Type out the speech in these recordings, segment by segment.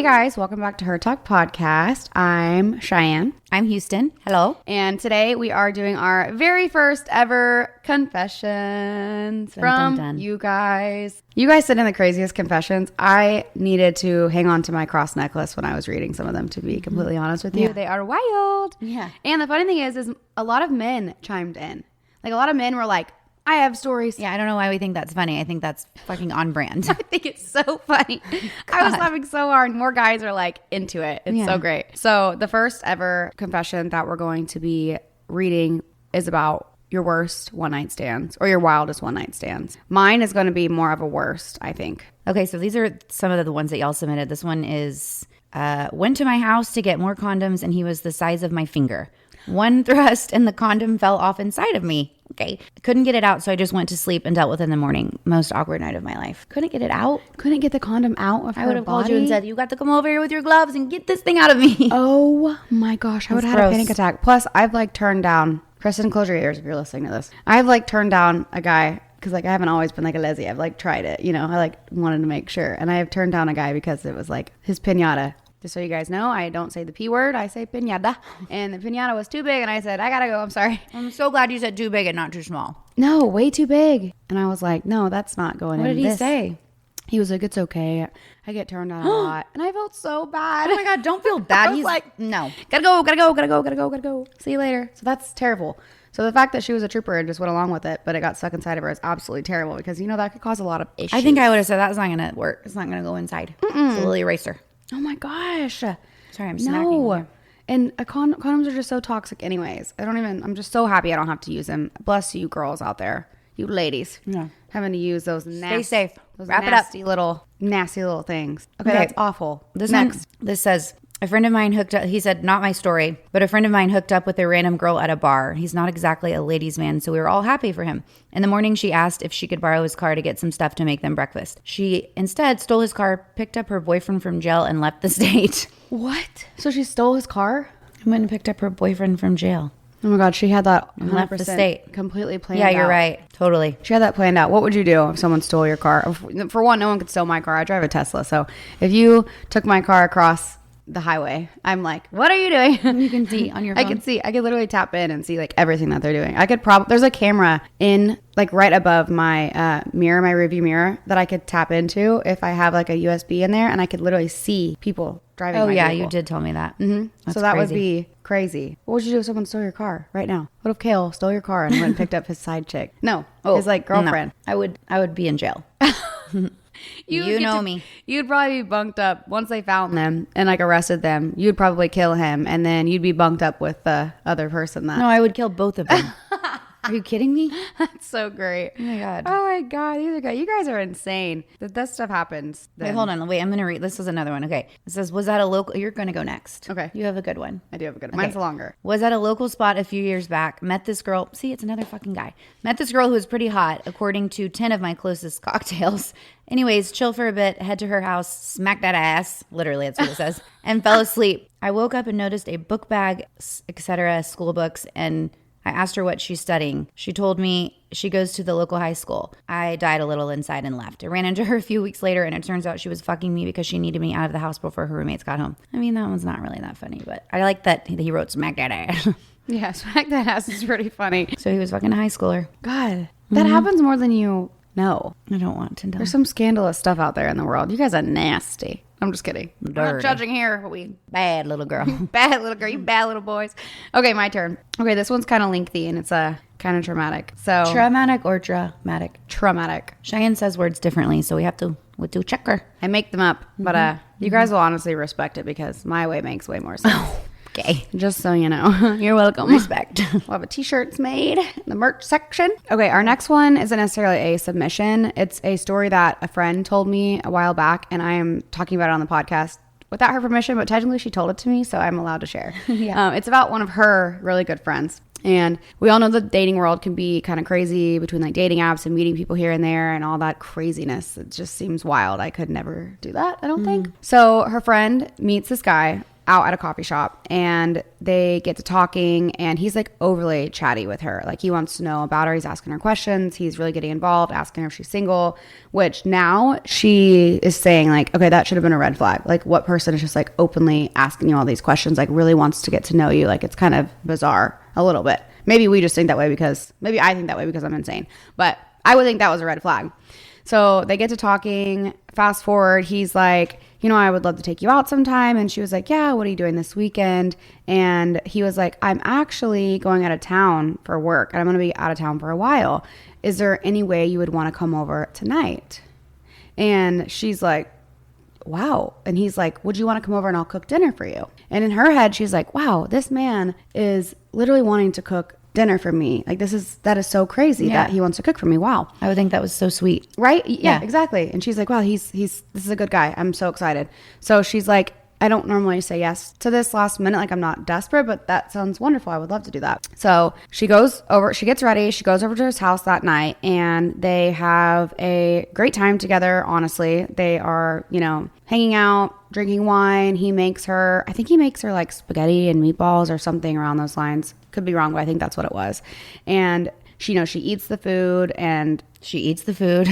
Hey guys, welcome back to Hertalk podcast. I'm Chyenne. I'm Houston. Hello. And today we are doing our very first ever confessions from you guys. You guys sent in the craziest confessions. I needed to hang on to my cross necklace when I was reading some of them, to be completely honest with you. Yeah. They are wild. Yeah. And the funny thing is a lot of men chimed in. Like a lot of men were like, I have stories. Yeah, I don't know why we think that's funny. I think that's fucking on brand. I think it's so funny. I was laughing so hard. More guys are like into it. It's so great. So the first ever confession that we're going to be reading is about your worst one-night stands or your wildest one-night stands. Mine is going to be more of a worst, I think. Okay, so these are some of the ones that y'all submitted. This one is, went to my house to get more condoms and he was the size of my finger. One thrust and the condom fell off inside of me. Okay. Couldn't get it out, so I just went to sleep and dealt with it in the morning. Most awkward night of my life. Couldn't get it out. Couldn't get the condom out of her I would have body? called you and said, you got to come over here with your gloves and get this thing out of me. Oh my gosh. I would have had a panic attack. Plus, I've like turned down, Kristen, close your ears if you're listening to this. I've like turned down a guy because like I haven't always been like a leslie. I've like tried it, you know, I like wanted to make sure. And I have turned down a guy because it was like his piñata. Just so you guys know, I don't say the P word. I say piñata. And the piñata was too big. And I said, I got to go. I'm sorry. I'm so glad you said too big and not too small. No, way too big. And I was like, no, that's not going in. What did he say? He was like, it's okay. I get turned on a lot. And I felt so bad. Oh my God, don't feel bad. He's like, no. Gotta go. See you later. So that's terrible. So the fact that she was a trooper and just went along with it, but it got stuck inside of her is absolutely terrible because, you know, that could cause a lot of issues. I think I would have said that's not going to work. It's not going to go inside. It's a little eraser. Oh my gosh. Sorry, I'm smacking. No. And condoms are just so toxic anyways. I'm just so happy I don't have to use them. Bless you girls out there. You ladies. Yeah. Having to use those Stay safe. Those Wrap nasty little things. Okay, that's awful. This says, a friend of mine hooked up, he said, not my story, but a friend of mine hooked up with a random girl at a bar. He's not exactly a ladies' man, so we were all happy for him. In the morning, she asked if she could borrow his car to get some stuff to make them breakfast. She instead stole his car, picked up her boyfriend from jail, and left the state. What? So she stole his car? I went and picked up her boyfriend from jail. Oh my God, she had that 100% left the state. Completely planned out. Yeah, you're right. Totally. She had that planned out. What would you do if someone stole your car? For one, no one could steal my car. I drive a Tesla. So if you took my car across the highway, I'm like, what are you doing? You can see on your phone. I can see. I could literally tap in and see like everything that they're doing. I could there's a camera in like right above my mirror, my rearview mirror, that I could tap into if I have like a USB in there, and I could literally see people driving. Oh my yeah, vehicle. you did tell me that. Mm-hmm. So that would be crazy. What would you do if someone stole your car right now? What if Kale stole your car and went and picked up his side chick? No, his like girlfriend. No. I would be in jail. You know me. You'd probably be bunked up once they found them and like arrested them. You'd probably kill him, and then you'd be bunked up with the other person. No, I would kill both of them. Are you kidding me? That's so great. Oh my God. Oh my God. These are good. You guys are insane. That stuff happens. Wait, hold on. Wait, I'm going to read. This is another one. Okay. It says, was that a local? You're going to go next. Okay. You have a good one. I do have a good one. Mine's longer. Was at a local spot a few years back. Met this girl. See, it's another fucking guy. Met this girl who was pretty hot, according to 10 of my closest cocktails. Anyways, chill for a bit, head to her house, smack that ass, literally that's what it says, and fell asleep. I woke up and noticed a book bag, etc., school books, and I asked her what she's studying. She told me she goes to the local high school. I died a little inside and left. I ran into her a few weeks later, and it turns out she was fucking me because she needed me out of the house before her roommates got home. I mean, that one's not really that funny, but I like that he wrote smack that ass. Yeah, smack that ass is pretty funny. So he was fucking a high schooler. God, that happens more than you know. I don't want to know. There's some scandalous stuff out there in the world. You guys are nasty. I'm just kidding. We're not judging here, but we bad little girl. Bad little girl. You bad little boys. Okay, my turn. Okay, this one's kind of lengthy and it's kind of traumatic. So traumatic or dramatic? Traumatic. Cheyenne says words differently, so we'll do check her. I make them up, but you guys will honestly respect it because my way makes way more sense. Okay. Just so you know. You're welcome. Respect. We'll have a t-shirts made in the merch section. Okay, our next one isn't necessarily a submission. It's a story that a friend told me a while back, and I am talking about it on the podcast without her permission, but technically she told it to me, so I'm allowed to share. Yeah. It's about one of her really good friends. And we all know the dating world can be kind of crazy between like dating apps and meeting people here and there and all that craziness. It just seems wild. I could never do that, I don't think. So her friend meets this guy out at a coffee shop and they get to talking, and he's like overly chatty with her. Like he wants to know about her. He's asking her questions. He's really getting involved, asking her if she's single, which now she is saying like, okay, that should have been a red flag. Like what person is just like openly asking you all these questions, like really wants to get to know you? Like it's kind of bizarre a little bit. Maybe we just think that way because maybe I think that way because I'm insane, but I would think that was a red flag. So they get to talking. Fast forward, he's like, you know, I would love to take you out sometime. And she was like, yeah, what are you doing this weekend? And he was like, I'm actually going out of town for work and I'm going to be out of town for a while. Is there any way you would want to come over tonight? And she's like, wow. And he's like, would you want to come over and I'll cook dinner for you? And in her head, she's like, wow, this man is literally wanting to cook dinner for me. Like that is so crazy that he wants to cook for me. Wow. I would think that was so sweet. Right? Yeah, exactly. And she's like, wow, this is a good guy. I'm so excited. So she's like, I don't normally say yes to this last minute. Like I'm not desperate, but that sounds wonderful. I would love to do that. So she goes over, she gets ready. She goes over to his house that night and they have a great time together. Honestly, they are, you know, hanging out, drinking wine. He makes her like spaghetti and meatballs or something around those lines. Could be wrong, but I think that's what it was. And she, you know, she eats the food and she eats the food.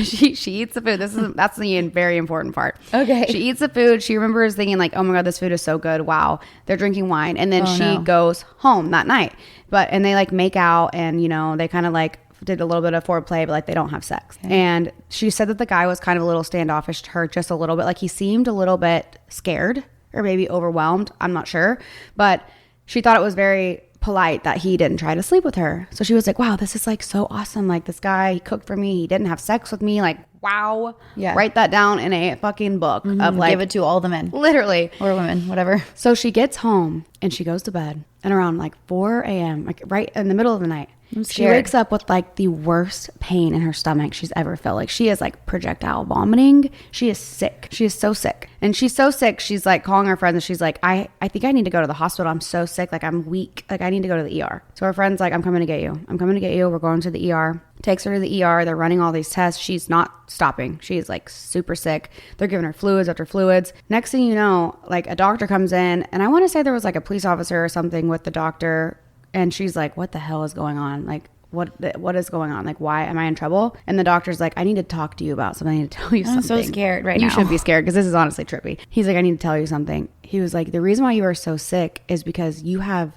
she eats the food. That's the very important part. Okay. She eats the food. She remembers thinking like, oh my God, this food is so good. Wow. They're drinking wine. And then she goes home that night. And they like make out and, you know, they kind of like did a little bit of foreplay, but like they don't have sex. Okay. And she said that the guy was kind of a little standoffish to her, just a little bit. Like he seemed a little bit scared or maybe overwhelmed. I'm not sure. But she thought it was very polite that he didn't try to sleep with her. So she was like, wow, this is like so awesome. Like this guy, he cooked for me. He didn't have sex with me. Like, wow. Yeah. Write that down in a fucking book of like. Give it to all the men. Literally. Or women, whatever. So she gets home and she goes to bed and around like 4 a.m., like right in the middle of the night, she wakes up with like the worst pain in her stomach she's ever felt. Like she is like projectile vomiting. She is sick. She is so sick. And she's so sick. She's like calling her friends and she's like, I think I need to go to the hospital. I'm so sick. Like I'm weak. Like I need to go to the ER. So her friend's like, I'm coming to get you. I'm coming to get you. We're going to the ER. Takes her to the ER. They're running all these tests. She's not stopping. She's like super sick. They're giving her fluids after fluids. Next thing you know, like a doctor comes in and I want to say there was like a police officer or something with the doctor. And she's like, what the hell is going on? Like, what is going on? Like, why am I in trouble? And the doctor's like, I need to talk to you about something. I need to tell you something. I'm so scared right now. You should be scared because this is honestly trippy. He's like, I need to tell you something. He was like, the reason why you are so sick is because you have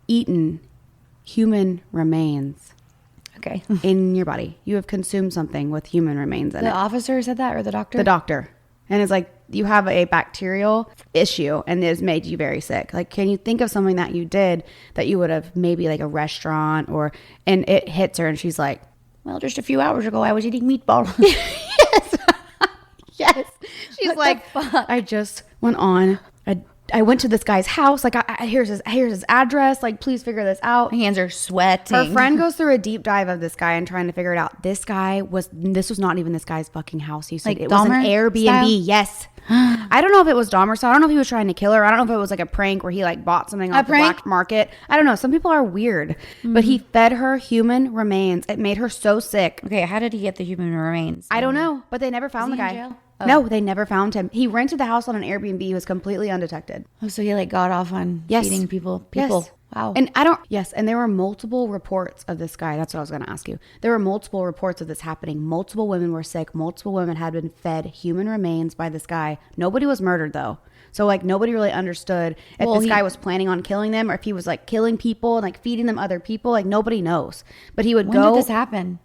eaten human remains. Okay. In your body. You have consumed something with human remains in it. The officer said that or the doctor? The doctor. And it's like, you have a bacterial issue and it has made you very sick. Like, can you think of something that you did that you would have maybe like a restaurant and it hits her and she's like, well, just a few hours ago, I was eating meatballs. Yes. Yes. She's like, I just went on I went to this guy's house. Like, here's his address. Like, please figure this out. My hands are sweating. Her friend goes through a deep dive of this guy and trying to figure it out. This was not even this guy's fucking house. He said like it was an Airbnb. Style? Yes. I don't know if it was Dahmer. So I don't know if he was trying to kill her. I don't know if it was like a prank where he like bought something off the black market. I don't know. Some people are weird. Mm-hmm. But he fed her human remains. It made her so sick. Okay, how did he get the human remains? I don't know. But they never found the guy. In jail? Oh. No, they never found him. He rented the house on an Airbnb. He was completely undetected. Oh, so he like got off on feeding people. Yes. Wow. And and there were multiple reports of this guy. That's what I was going to ask you. There were multiple reports of this happening. Multiple women were sick. Multiple women had been fed human remains by this guy. Nobody was murdered though. So like nobody really understood if this guy was planning on killing them or if he was like killing people and like feeding them other people. Like nobody knows. But he would When did this happen?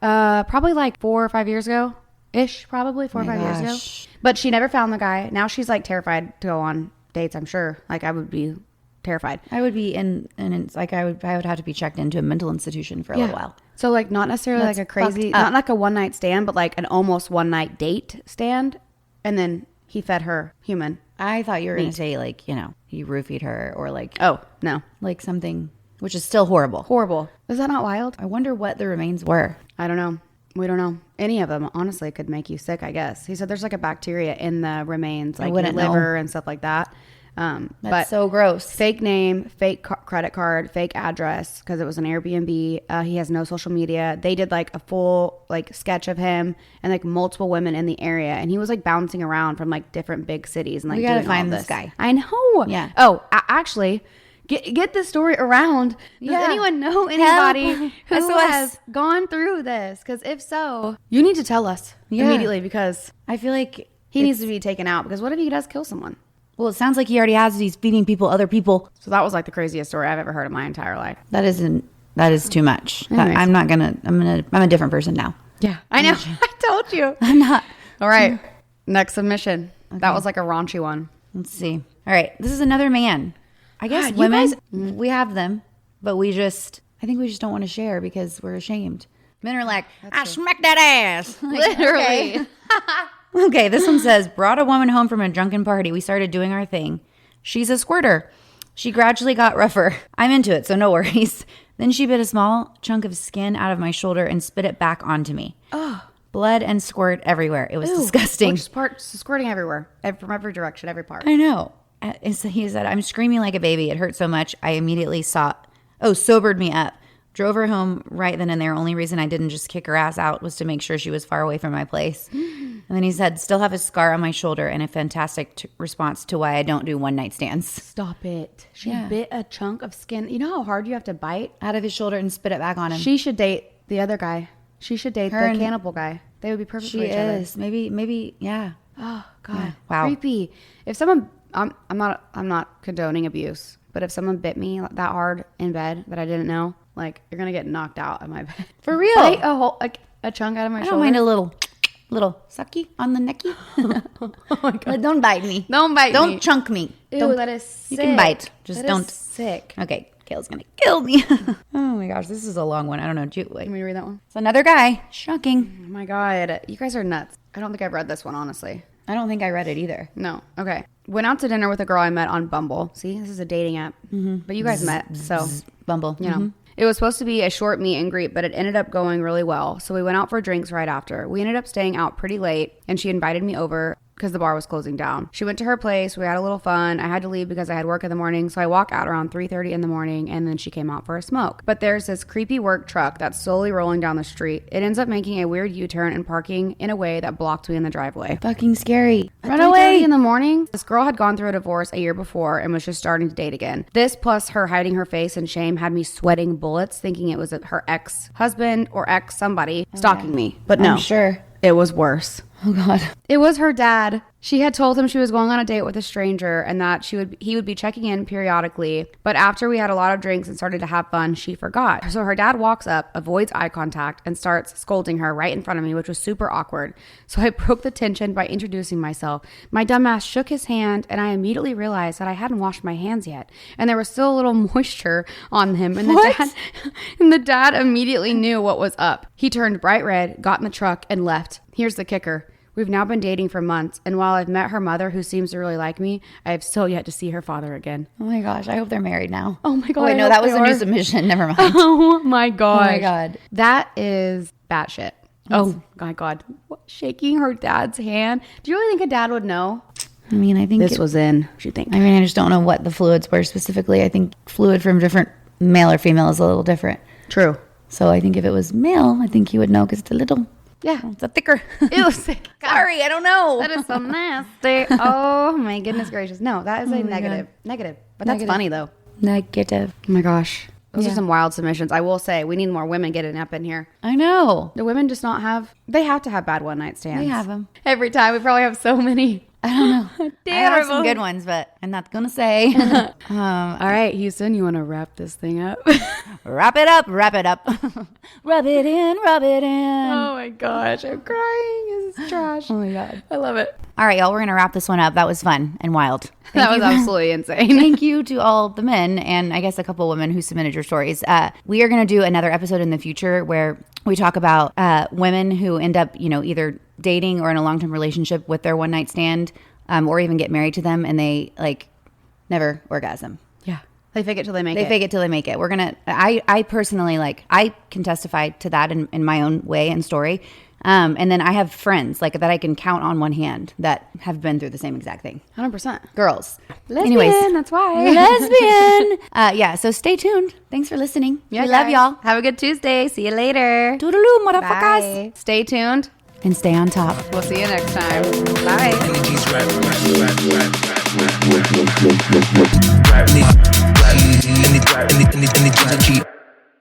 Probably like 4 or 5 years ago. Ish, probably 4 or 5 years ago. But she never found the guy. Now she's like terrified to go on dates, I'm sure. Like I would be terrified. I would be and it's like I would have to be checked into a mental institution for a little while. So like not necessarily like a crazy, not like a one night stand, but like an almost one night date stand. And then he fed her human. I thought you were going to say like, you know, he roofied her or like. Oh, no. Like something, which is still horrible. Horrible. Is that not wild? I wonder what the remains were. I don't know. We don't know. Any of them, honestly, could make you sick, I guess. He said there's like a bacteria in the remains, like your liver and stuff like that. But so gross. Fake name, fake credit card, fake address because it was an Airbnb. He has no social media. They did like a full like sketch of him and like multiple women in the area, and he was like bouncing around from like different big cities and like we gotta doing all find this guy. I know. Yeah. Oh, actually. Get this story around. Does anyone know anybody who has gone through this? Because if so, you need to tell us immediately because I feel like he needs to be taken out. Because what if he does kill someone? Well, it sounds like he already has. He's feeding people, other people. So that was like the craziest story I've ever heard in my entire life. That is too much. I'm a different person now. Yeah, I know. I told you. I'm not. All right. Next submission. Okay. That was like a raunchy one. Let's see. All right. This is another man. I guess God, women, we have them, but I think we just don't want to share because we're ashamed. Men are like, I smacked that ass. Like, literally. Okay. Okay, this one says, brought a woman home from a drunken party. We started doing our thing. She's a squirter. She gradually got rougher. I'm into it, so no worries. Then she bit a small chunk of skin out of my shoulder and spit it back onto me. Oh. Blood and squirt everywhere. It was disgusting. Which part? Squirting everywhere. From every direction, every part. I know. So he said, I'm screaming like a baby. It hurt so much. I immediately sobered me up. Drove her home right then and there. Only reason I didn't just kick her ass out was to make sure she was far away from my place. And then he said, still have a scar on my shoulder and a fantastic response to why I don't do one night stands. Stop it. She bit a chunk of skin. You know how hard you have to bite? Out of his shoulder and spit it back on him. She should date the other guy. She should date the cannibal guy. They would be perfect for each other. She is. Maybe, yeah. Oh, God. Yeah. Wow. Creepy. If someone... I'm not condoning abuse, but if someone bit me that hard in bed that I didn't know, like, you're gonna get knocked out of my bed. For real? Bite a chunk out of my shoulder. I don't mind a little sucky on the necky. Oh my God. Like, don't bite me. Don't chunk me. Ew, that is sick. You can bite. Just that don't. Is sick. Okay, Kayla's gonna kill me. Oh my gosh, this is a long one. I don't know. You want me to read that one? It's another guy. Shocking. Oh my God. You guys are nuts. I don't think I've read this one, honestly. I don't think I read it either. No. Okay. Went out to dinner with a girl I met on Bumble. See, this is a dating app. Mm-hmm. But you guys met, so. Bumble. You know. It was supposed to be a short meet and greet, but it ended up going really well. So we went out for drinks right after. We ended up staying out pretty late, and she invited me over because the bar was closing down. She went to her place. We had a little fun. I had to leave because I had work in the morning. So I walk out around 3:30 in the morning, and then she came out for a smoke. But there's this creepy work truck that's slowly rolling down the street. It ends up making a weird U-turn and parking in a way that blocked me in the driveway. Fucking scary. Run away in the morning. This girl had gone through a divorce a year before and was just starting to date again. This plus her hiding her face in shame had me sweating bullets, thinking it was her ex-husband or ex-somebody stalking me. But no. I'm sure. It was worse. Oh, God. It was her dad. She had told him she was going on a date with a stranger and that he would be checking in periodically. But after we had a lot of drinks and started to have fun, she forgot. So her dad walks up, avoids eye contact, and starts scolding her right in front of me, which was super awkward. So I broke the tension by introducing myself. My dumbass shook his hand, and I immediately realized that I hadn't washed my hands yet. And there was still a little moisture on him. And the dad immediately knew what was up. He turned bright red, got in the truck, and left. Here's the kicker. We've now been dating for months, and while I've met her mother, who seems to really like me, I have still yet to see her father again. Oh my gosh, I hope they're married now. Oh my God. Wait, no, that was a new submission. Never mind. Oh my gosh. Oh my God. That is batshit. Oh my God. Shaking her dad's hand. Do you really think a dad would know? I mean, I think this was in. What do you think? I mean, I just don't know what the fluids were specifically. I think fluid from different male or female is a little different. True. So I think if it was male, I think he would know because it's a little... Yeah. It's a thicker. Ew, sick. Sorry, I don't know. That is so nasty. Oh my goodness gracious. No, that is a negative. God. Negative. But that's funny though. Negative. Oh my gosh. Those are some wild submissions. I will say, we need more women getting up in here. I know. The women just not have... They have to have bad one-night stands. They have them. Every time. We probably have so many. I don't know. I have some good ones, but I'm not going to say. All right, Houston, you want to wrap this thing up? Wrap it up. Rub it in. Oh my gosh, I'm crying. This is trash. Oh my God. I love it. All right, y'all, we're going to wrap this one up. That was fun and wild. That was absolutely insane. Thank you to all the men and I guess a couple women who submitted your stories. We are going to do another episode in the future where we talk about women who end up, either dating or in a long-term relationship with their one-night stand or even get married to them and they never orgasm. Yeah. They fake it till they make it. They fake it till they make it. We're going to, I personally I can testify to that in my own way and story. And then I have friends like that I can count on one hand that have been through the same exact thing. 100%. Girls. Lesbian, Anyways, that's why. lesbian. Yeah, so stay tuned. Thanks for listening. Yeah, we love guys. y'all. Have a good Tuesday. See you later. Toodaloo, motherfuckers. Bye. Stay tuned. And stay on top. We'll see you next time. Bye. Rap,